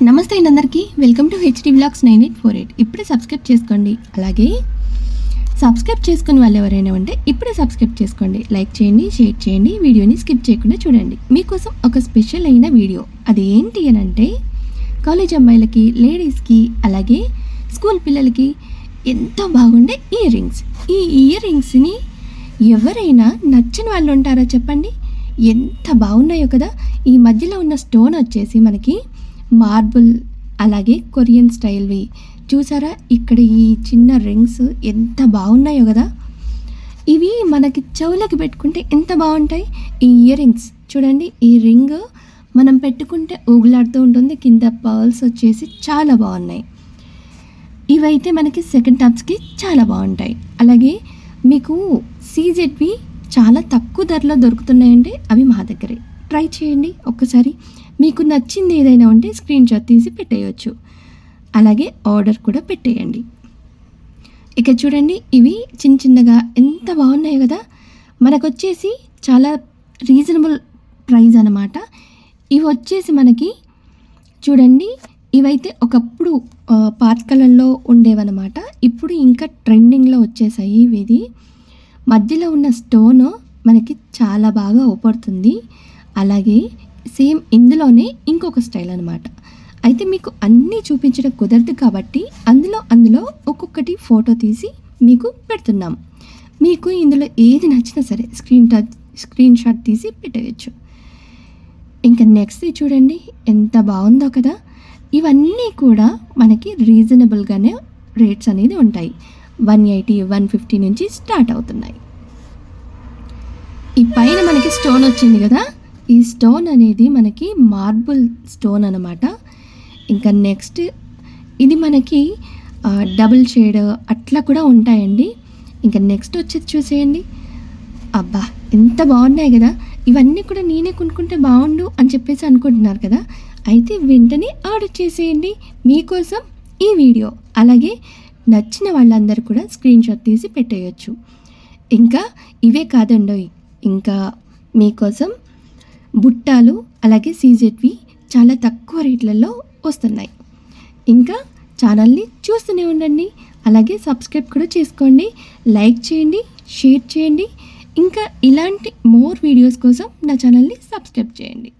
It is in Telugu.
నమస్తే అందరికీ వెల్కమ్ టు హెచ్డి వ్లాగ్స్ 9848. ఇప్పుడే సబ్స్క్రైబ్ చేసుకోండి. అలాగే సబ్స్క్రైబ్ చేసుకుని వాళ్ళు ఎవరైనా ఉంటే ఇప్పుడే సబ్స్క్రైబ్ చేసుకోండి. లైక్ చేయండి, షేర్ చేయండి, వీడియోని స్కిప్ చేయకుండా చూడండి. మీకోసం ఒక స్పెషల్ అయిన వీడియో. అది ఏంటి అని అంటే కాలేజ్ అమ్మాయిలకి, లేడీస్కి, అలాగే స్కూల్ పిల్లలకి ఎంతో బాగుండే ఇయర్ రింగ్స్. ఈ ఇయర్ రింగ్స్ని ఎవరైనా నచ్చని వాళ్ళు ఉంటారా చెప్పండి? ఎంత బాగున్నాయో కదా. ఈ మధ్యలో ఉన్న స్టోన్ వచ్చేసి మనకి మార్బుల్, అలాగే కొరియన్ స్టైల్వి చూసారా. ఇక్కడ ఈ చిన్న రింగ్స్ ఎంత బాగున్నాయో కదా. ఇవి మనకి చెవులకి పెట్టుకుంటే ఎంత బాగుంటాయి ఈ ఇయర్ రింగ్స్. చూడండి, ఈ రింగ్ మనం పెట్టుకుంటే ఊగులాడుతూ ఉంటుంది. కింద పర్ల్స్ వచ్చేసి చాలా బాగున్నాయి. ఇవైతే మనకి సెకండ్ టాప్స్కి చాలా బాగుంటాయి. అలాగే మీకు సీజెడ్వి చాలా తక్కువ ధరలో దొరుకుతున్నాయంటే అవి మా దగ్గరే. ట్రై చేయండి ఒక్కసారి. మీకు నచ్చింది ఏదైనా ఉంటే స్క్రీన్ షాట్ తీసి పెట్టేయచ్చు. అలాగే ఆర్డర్ కూడా పెట్టేయండి. ఇక చూడండి, ఇవి చిన్న చిన్నగా ఎంత బాగున్నాయి కదా. మనకు వచ్చేసి చాలా రీజనబుల్ ప్రైస్ అన్నమాట. ఇవి వచ్చేసి మనకి చూడండి, ఇవైతే ఒకప్పుడు పాత కలర్లో ఉండేవన్నమాట. ఇప్పుడు ఇంకా ట్రెండింగ్లో వచ్చేసాయి. ఇది మధ్యలో ఉన్న స్టోన్ మనకి చాలా బాగా ఉపడుతుంది. అలాగే సేమ్ ఇందులోనే ఇంకొక స్టైల్ అనమాట. అయితే మీకు అన్నీ చూపించడం కుదరదు కాబట్టి అందులో ఒక్కొక్కటి ఫోటో తీసి మీకు పెడుతున్నాం. మీకు ఇందులో ఏది నచ్చినా సరే స్క్రీన్ షాట్ తీసి పెట్టవచ్చు. ఇంకా నెక్స్ట్ చూడండి, ఎంత బాగుందో కదా. ఇవన్నీ కూడా మనకి రీజనబుల్గానే రేట్స్ అనేది ఉంటాయి. 180, 150 నుంచి స్టార్ట్ అవుతున్నాయి. ఈ పైన మనకి స్టోన్ వచ్చింది కదా, ఈ స్టోన్ అనేది మనకి మార్బుల్ స్టోన్ అనమాట. ఇంకా నెక్స్ట్ ఇది మనకి డబుల్ షేడ్ అట్లా కూడా ఉంటాయండి. ఇంకా నెక్స్ట్ వచ్చేది చూసేయండి. అబ్బా, ఎంత బాగున్నాయి కదా. ఇవన్నీ కూడా నేనే కొనుక్కుంటే బాగుండు అని చెప్పేసి అనుకుంటున్నారు కదా. అయితే వెంటనే ఆర్డర్ చేసేయండి. మీకోసం ఈ వీడియో. అలాగే నచ్చిన వాళ్ళందరూ కూడా స్క్రీన్ షాట్ తీసి పెట్టేయచ్చు. ఇంకా ఇవే కాదండో, ఇంకా మీకోసం బుట్టాలు, అలాగే సీజెడ్వి చాలా తక్కువ రేట్లలో వస్తున్నాయి. ఇంకా ఛానల్ని చూస్తూనే ఉండండి. అలాగే సబ్స్క్రైబ్ కూడా చేసుకోండి. లైక్ చేయండి, షేర్ చేయండి. ఇంకా ఇలాంటి మోర్ వీడియోస్ కోసం నా ఛానల్ని సబ్స్క్రైబ్ చేయండి.